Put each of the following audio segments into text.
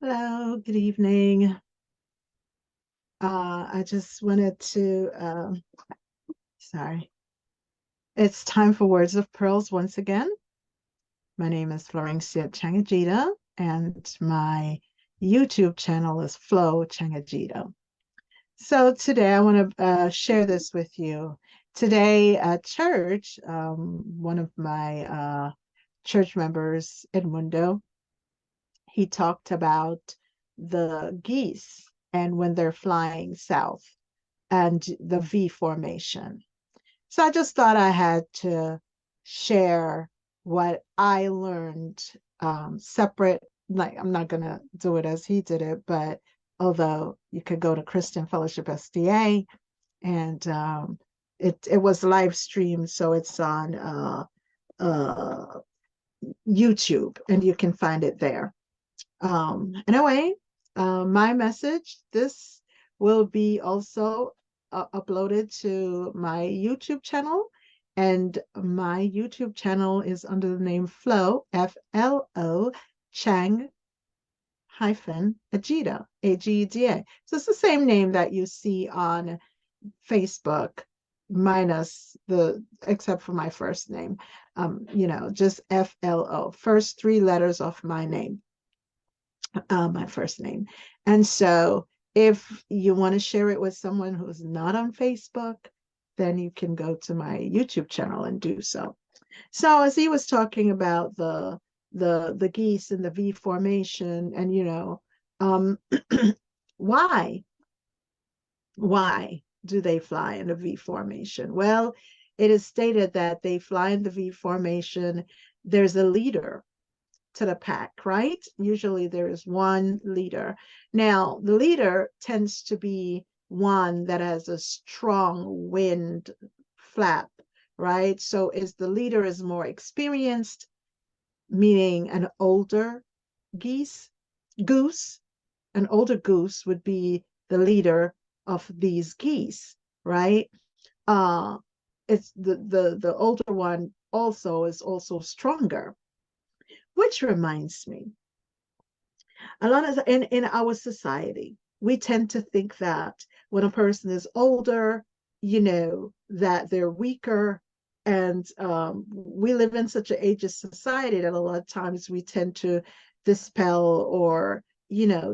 Hello, good evening. I just wanted to, sorry, it's time for Words of Pearls once again. My name is Florencia Chang-Ageda, and my YouTube channel is Flo Chang-Ageda. So today I want to share this with you. Today at church, one of my church members, Edmundo, he talked about the geese and when they're flying south and the V formation. So I just thought I had to share what I learned separate. Like, I'm not going to do it as he did it, but although you could go to Christian Fellowship SDA and it was live streamed, so it's on uh, YouTube and you can find it there. Anyway, my message, this will be also uploaded to my YouTube channel. And my YouTube channel is under the name Flo, Flo, Chang hyphen Ageda, Ageda. So it's the same name that you see on Facebook, minus except for my first name. Just FLO, first three letters of my name. My first name. And so if you want to share it with someone who's not on Facebook, then you can go to my YouTube channel and do so. So as he was talking about the geese and the V formation, and um, why why do they fly in the V formation? Well, it is stated that they fly in the V formation. There's a leader to the pack, right? Usually there is one leader. Now, the leader tends to be one that has a strong wind flap, right? So is the leader is more experienced, meaning an older geese, goose, an older goose would be the leader of these geese, right? Uh, it's the older one also is also stronger, which reminds me, a lot of in our society, we tend to think that when a person is older, that they're weaker. And we live in such an ageist society that a lot of times we tend to dispel or,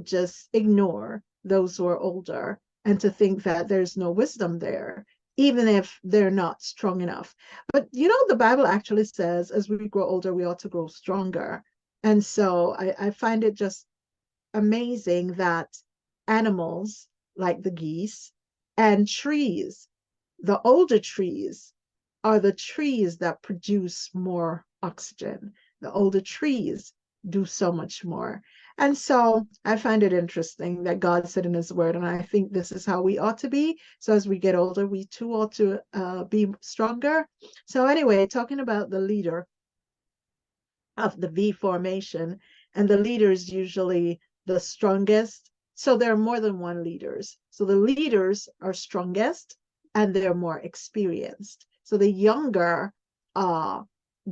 just ignore those who are older and to think that there's no wisdom there, even if they're not strong enough. But, the Bible actually says as we grow older, we ought to grow stronger. And so I find it just amazing that animals like the geese and trees, the older trees, are the trees that produce more oxygen. The older trees do so much more. And so I find it interesting that God said in his word, and I think this is how we ought to be. So as we get older, we too ought to be stronger. So anyway, talking about the leader of the V formation, and the leader is usually the strongest. So there are more than one leaders. So the leaders are strongest and they're more experienced. So the younger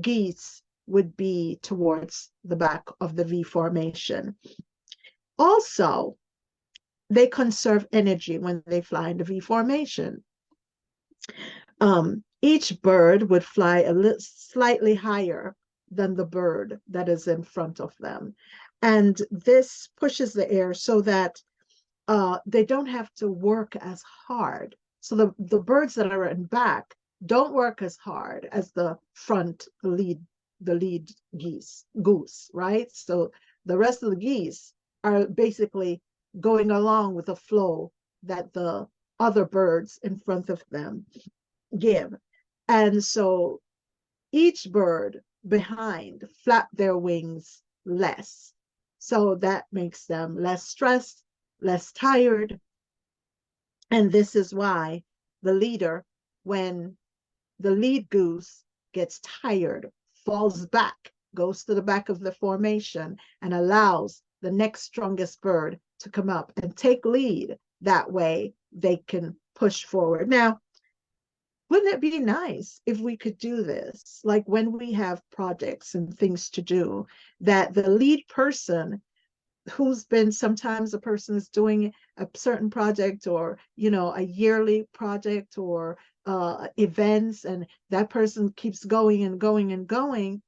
geese would be towards the back of the V formation. Also, they conserve energy when they fly in the V formation. Each bird would fly a little slightly higher than the bird that is in front of them. And this pushes the air so that they don't have to work as hard. So the birds that are in back don't work as hard as the front the lead goose, right? So the rest of the geese are basically going along with the flow that the other birds in front of them give. And so each bird behind flap their wings less. So that makes them less stressed, less tired. And this is why the leader, when the lead goose gets tired, falls back, goes to the back of the formation, and allows the next strongest bird to come up and take lead. That way they can push forward. Now, wouldn't it be nice if we could do this? Like when we have projects and things to do, that the lead person who's been, sometimes a person is doing a certain project, or a yearly project, or events, and that person keeps going and going and going,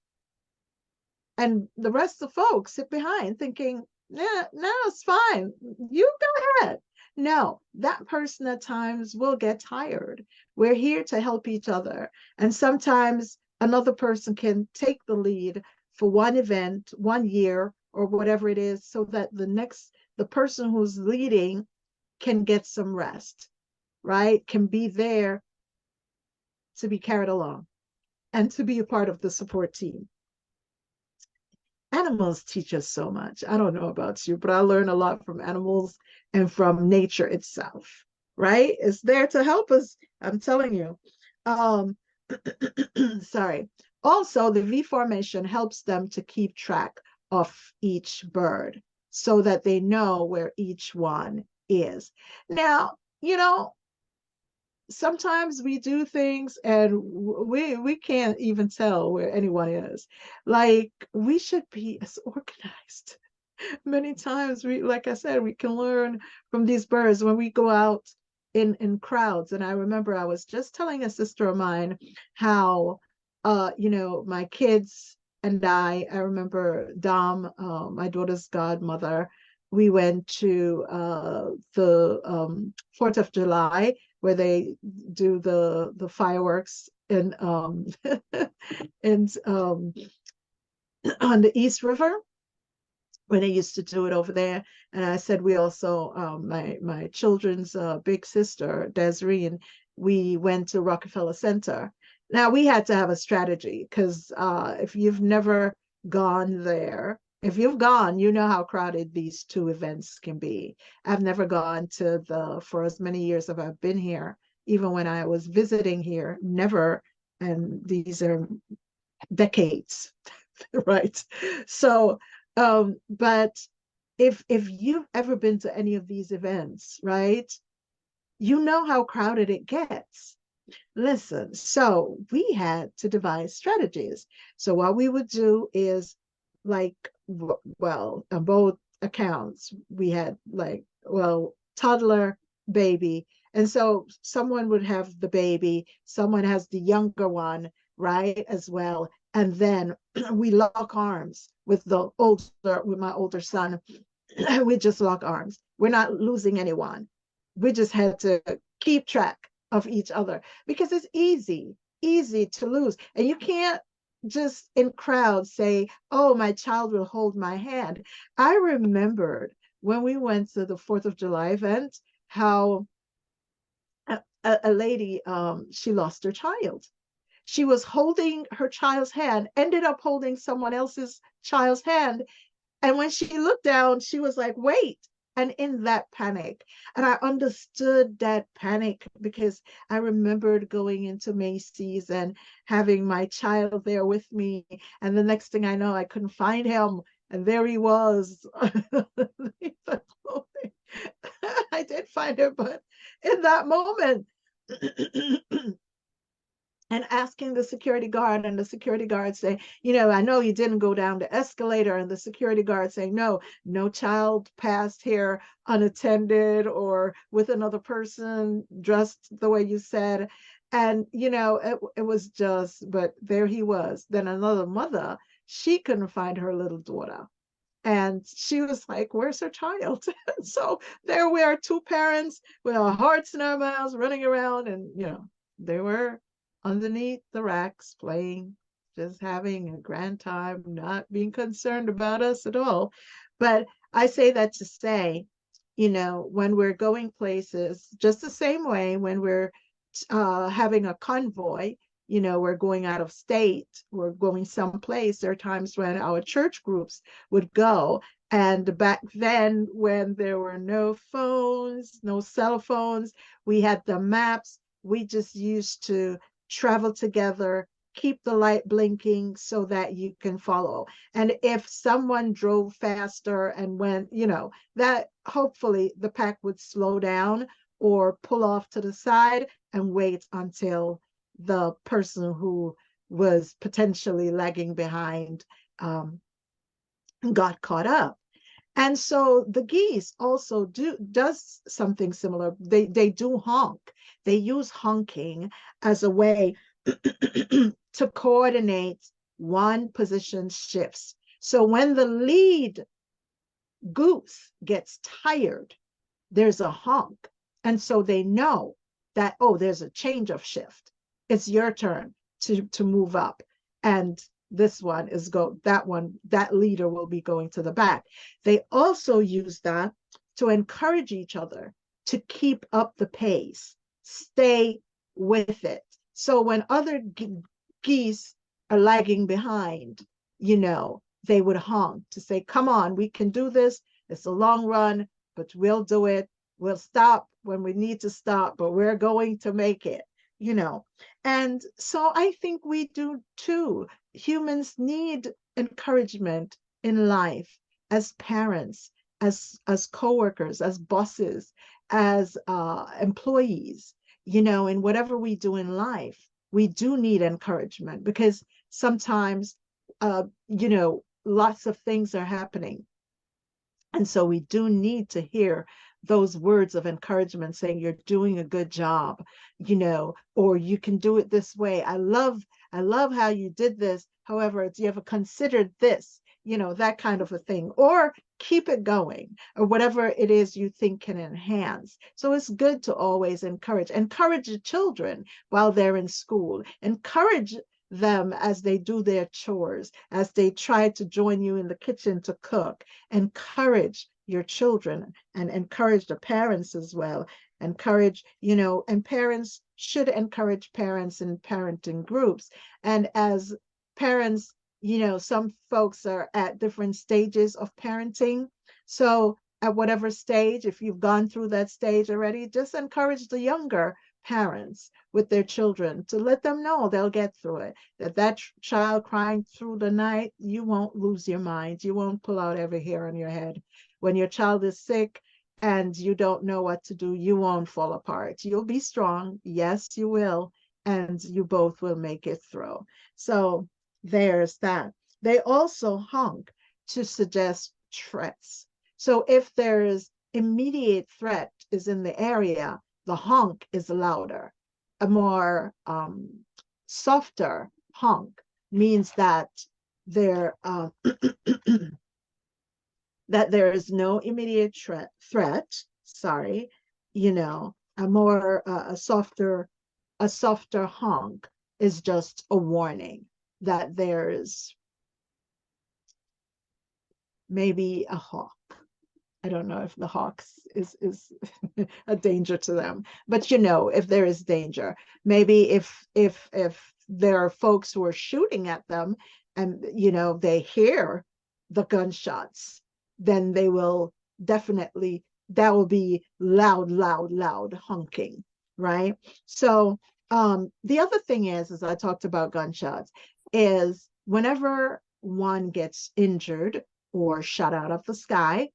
and the rest of the folks sit behind thinking, yeah, no, it's fine, you go ahead. No, that person at times will get tired. We're here to help each other, and sometimes another person can take the lead for one event, 1 year, or whatever it is, so that the person who's leading can get some rest, right? Can be there to be carried along and to be a part of the support team. Animals teach us so much. I don't know about you, but I learn a lot from animals and from nature itself, right? It's there to help us. I'm telling you. Um, sorry. Also, the V formation helps them to keep track of each bird so that they know where each one is. Now, sometimes we do things and we can't even tell where anyone is. Like, we should be as organized. Many times, we like I said, we can learn from these birds when we go out in crowds. And I remember I was just telling a sister of mine how my kids and I remember Dom, my daughter's godmother, we went to the 4th of July, where they do the fireworks in and on the East River, when they used to do it over there. And I said, we also, my children's big sister, Desiree, and we went to Rockefeller Center. Now, we had to have a strategy, because if you've never gone there, if you've gone, you know how crowded these two events can be. I've never gone for as many years as I've been here, even when I was visiting here, never. And these are decades, right? So, but if you've ever been to any of these events, right, you know how crowded it gets. Listen, so we had to devise strategies. So what we would do is, like, well, on both accounts, we had, like, well, toddler, baby. And so someone would have the baby, someone has the younger one, right, as well. And then we lock arms with my older son. We just lock arms. We're not losing anyone. We just had to keep track of each other, because it's easy to lose. And you can't just in crowds say, oh, my child will hold my hand. I remembered when we went to the 4th of July event, how a lady, she lost her child. She was holding her child's hand, ended up holding someone else's child's hand, and when she looked down, she was like, wait. And in that panic, and I understood that panic, because I remembered going into Macy's and having my child there with me. And the next thing I know, I couldn't find him. And there he was. I did find him, but in that moment, and asking the security guard, and the security guard saying, I know you didn't go down the escalator, and the security guard saying, no child passed here unattended or with another person dressed the way you said. And it was just, but there he was. Then another mother, she couldn't find her little daughter, and she was like, where's her child? So there we are, two parents with our hearts in our mouths, running around, and they were underneath the racks playing, just having a grand time, not being concerned about us at all. But I say that to say, when we're going places, just the same way when we're having a convoy, we're going out of state, we're going someplace. There are times when our church groups would go. And back then, when there were no phones, no cell phones, we had the maps. We just used to travel together, keep the light blinking so that you can follow. And if someone drove faster and went, that hopefully the pack would slow down or pull off to the side and wait until the person who was potentially lagging behind got caught up. And so the geese also does something similar. They do honk. They use honking as a way to coordinate one position shifts. So when the lead goose gets tired, there's a honk. And so they know that, oh, there's a change of shift. It's your turn to move up. And this one is that leader will be going to the back. They also use that to encourage each other to keep up the pace, stay with it. So when other geese are lagging behind, they would honk to say, come on, we can do this. It's a long run, but we'll do it. We'll stop when we need to stop, but we're going to make it. And so I think we do too. Humans need encouragement in life as parents, as coworkers, as bosses, as employees, in whatever we do in life, we do need encouragement because sometimes, lots of things are happening. And so we do need to hear those words of encouragement saying you're doing a good job, or you can do it this way. I love how you did this. However, you ever considered this, that kind of a thing, or keep it going, or whatever it is you think can enhance. So it's good to always encourage the children while they're in school, encourage them as they do their chores, as they try to join you in the kitchen to cook. Encourage your children and encourage the parents as well. Encourage, and parents should encourage parents in parenting groups. And as parents, some folks are at different stages of parenting. So at whatever stage, if you've gone through that stage already, just encourage the younger parents with their children to let them know they'll get through it. That child crying through the night, you won't lose your mind. You won't pull out every hair on your head. When your child is sick and you don't know what to do, you won't fall apart. You'll be strong. Yes, you will. And you both will make it through. So there's that. They also honk to suggest threats. So if there's immediate threat is in the area, the honk is louder. A more softer honk means that there that there is no immediate threat. Sorry, a more a softer honk is just a warning that there's maybe a hawk. I don't know if the hawks is a danger to them, but if there is danger, maybe if there are folks who are shooting at them and they hear the gunshots, then they will definitely, that will be loud, loud, loud honking, right? So the other thing is, as I talked about gunshots, is whenever one gets injured or shot out of the sky,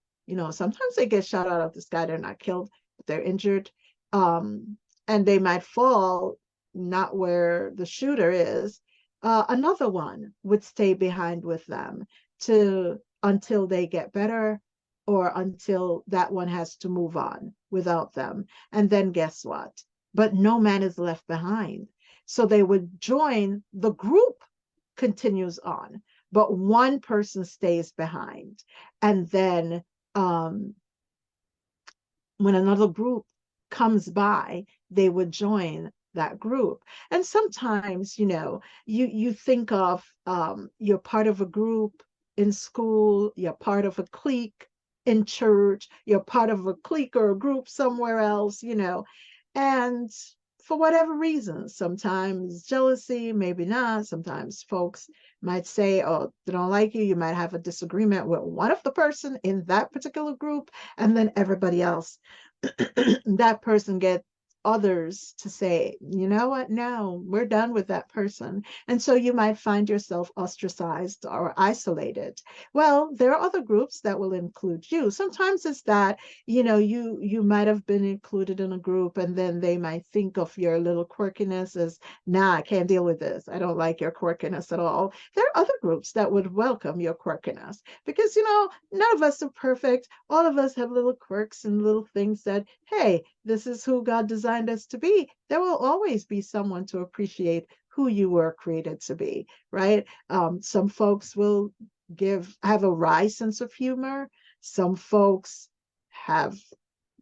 sometimes they get shot out of the sky, they're not killed, but they're injured. And they might fall not where the shooter is. Another one would stay behind with them until they get better or until that one has to move on without them. And then guess what? But no man is left behind. So they would join, the group continues on, but one person stays behind. And then when another group comes by, they would join that group. And sometimes, you think of you're part of a group in school, you're part of a clique in church, you're part of a clique or a group somewhere else, and for whatever reason, sometimes jealousy, maybe not. Sometimes folks might say, oh, they don't like you. You might have a disagreement with one of the person in that particular group, and then everybody else, that person others to say, you know what, no, we're done with that person. And so you might find yourself ostracized or isolated. Well, there are other groups that will include you. Sometimes it's that, you might have been included in a group and then they might think of your little quirkiness as, nah, I can't deal with this. I don't like your quirkiness at all. There are other groups that would welcome your quirkiness because, none of us are perfect. All of us have little quirks and little things that, hey, this is who God designed us to be. There will always be someone to appreciate who you were created to be, right? Some folks will have a wry sense of humor. Some folks have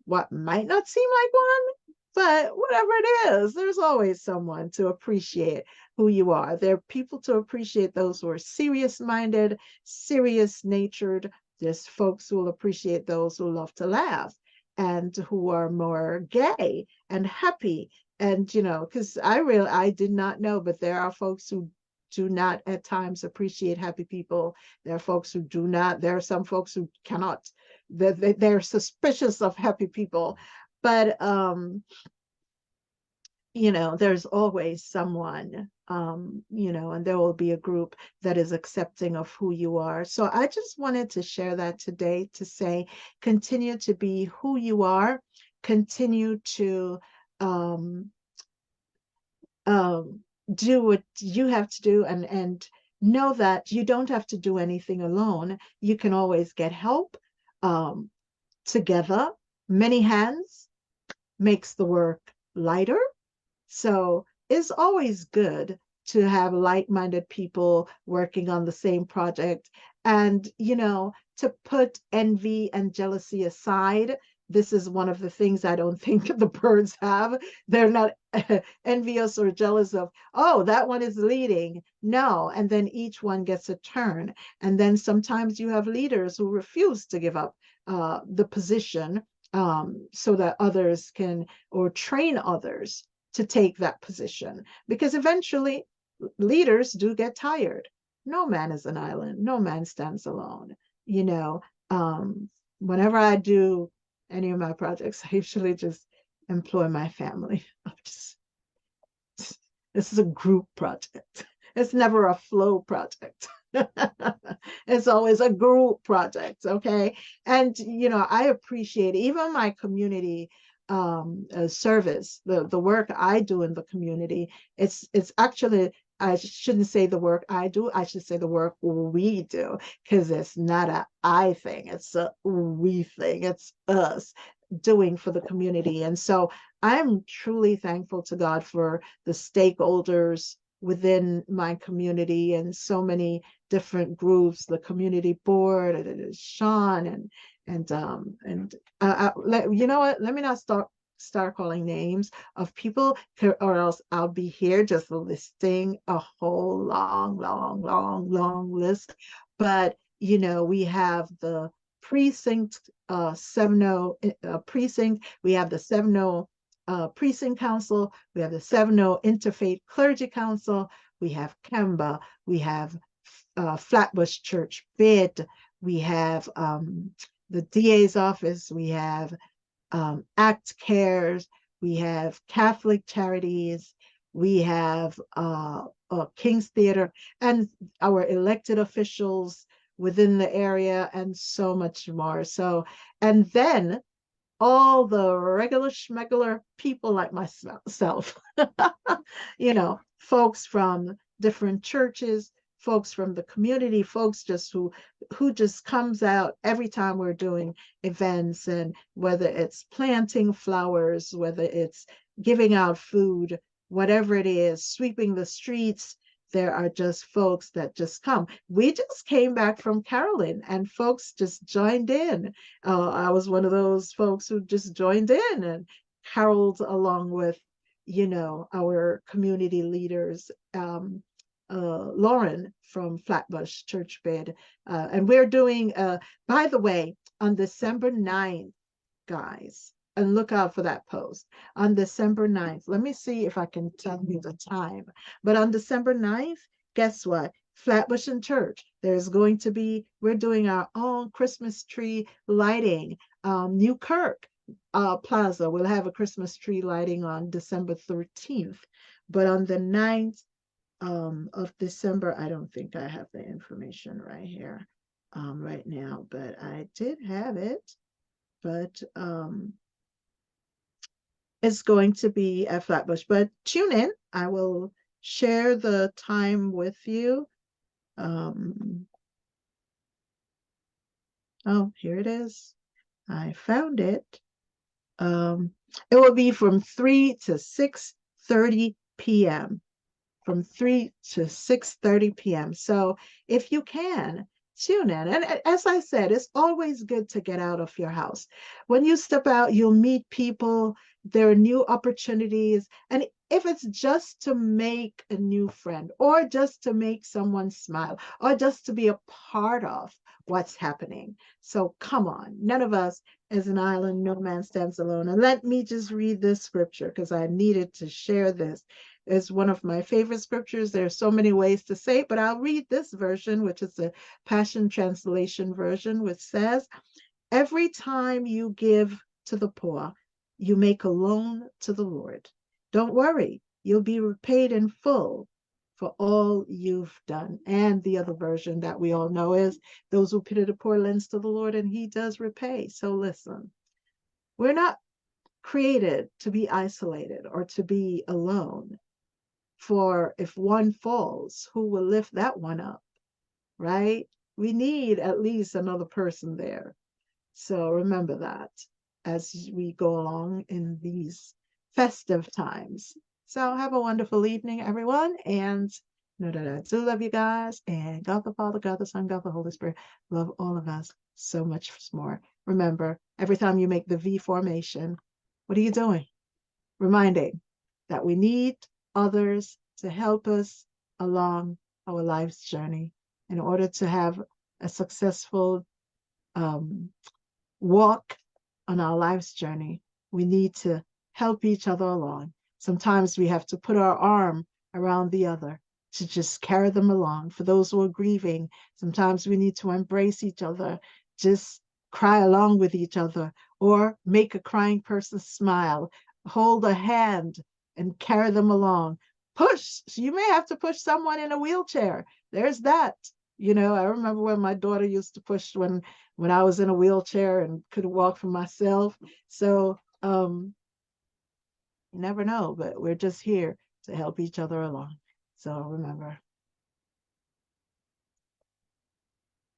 what might not seem like one, but whatever it is, there's always someone to appreciate who you are. There are people to appreciate those who are serious minded, serious natured. There's folks who will appreciate those who love to laugh and who are more gay and happy. And, because I did not know, but there are folks who do not at times appreciate happy people. There are folks who do not. There are some folks who cannot. They're suspicious of happy people. But there's always someone, and there will be a group that is accepting of who you are. So I just wanted to share that today to say, continue to be who you are, continue to um, um, do what you have to do, and know that you don't have to do anything alone. You can always get help. Um, Together, many hands makes the work lighter. So it's always good to have like-minded people working on the same project. And, to put envy and jealousy aside, this is one of the things I don't think the birds have. They're not envious or jealous of, oh, that one is leading. No. And then each one gets a turn. And then sometimes you have leaders who refuse to give up the position, so that others can, or train others to take that position, because eventually leaders do get tired. No man is an island. No man stands alone. You know, Whenever I do any of my projects, I usually just employ my family. This is a group project. It's never a flow project. It's always a group project, okay? And I appreciate even my community service, the work I do in the community. It's actually, I shouldn't say the work I do, I should say the work we do, because it's not a I thing, it's a we thing. It's us doing for the community. And so I'm truly thankful to God for the stakeholders within my community and so many different groups, the community board, and Sean, you know what? Let me not start calling names of people, or else I'll be here just listing a whole long list. But we have the precinct 70 precinct. We have the 70 precinct council. We have the 70 interfaith clergy council. We have Kemba. We have Flatbush Church Bid. We have the DA's office. We have ACT Cares. We have Catholic Charities. We have King's Theater, and our elected officials within the area, and so much more. So, and then all the regular schmegular people like myself, folks from different churches, folks from the community, folks just who just comes out every time we're doing events, and whether it's planting flowers, whether it's giving out food, whatever it is, sweeping the streets, there are just folks that just come. We just came back from Carolyn and folks just joined in. I was one of those folks who just joined in and caroled along with, our community leaders, Lauren from Flatbush Church Bed. And we're doing, by the way, on December 9th, guys, and look out for that post on December 9th. Let me see if I can tell you the time. But on December 9th, guess what? Flatbush and Church, we're doing our own Christmas tree lighting. New Kirk, Plaza will have a Christmas tree lighting on December 13th. But on the 9th of December, I don't think I have the information right here right now, but I did have it. But it's going to be at Flatbush. But tune in. I will share the time with you. Oh, here it is. I found it. Um, it will be from 3 to 6:30 p.m. From 3 to 6:30 p.m. So if you can, tune in. And as I said, it's always good to get out of your house. When you step out, you'll meet people, there are new opportunities. And if it's just to make a new friend or just to make someone smile or just to be a part of what's happening. So come on, none of us is an island, no man stands alone. And let me just read this scripture because I needed to share this. It's one of my favorite scriptures. There are so many ways to say it, but I'll read this version, which is the Passion Translation version, which says, every time you give to the poor, you make a loan to the Lord. Don't worry, you'll be repaid in full for all you've done. And the other version that we all know is, those who pity the poor lends to the Lord, and he does repay. So listen, we're not created to be isolated or to be alone. For if one falls, who will lift that one up, right? We need at least another person there. So remember that as we go along in these festive times. So have a wonderful evening, everyone. And know that I do love you guys. And God the Father, God the Son, God the Holy Spirit love all of us so much more. Remember, every time you make the V formation, what are you doing? Reminding that we need others to help us along our life's journey in order to have a successful um, walk on our life's journey. We need to help each other along. Sometimes we have to put our arm around the other to just carry them along. For those who are grieving, sometimes we need to embrace each other, just cry along with each other, or make a crying person smile, hold a hand and carry them along. Push. So you may have to push someone in a wheelchair. There's that. You know, I remember when my daughter used to push when I was in a wheelchair and couldn't walk for myself. So you never know, but we're just here to help each other along. So remember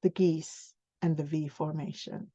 the geese and the V formation.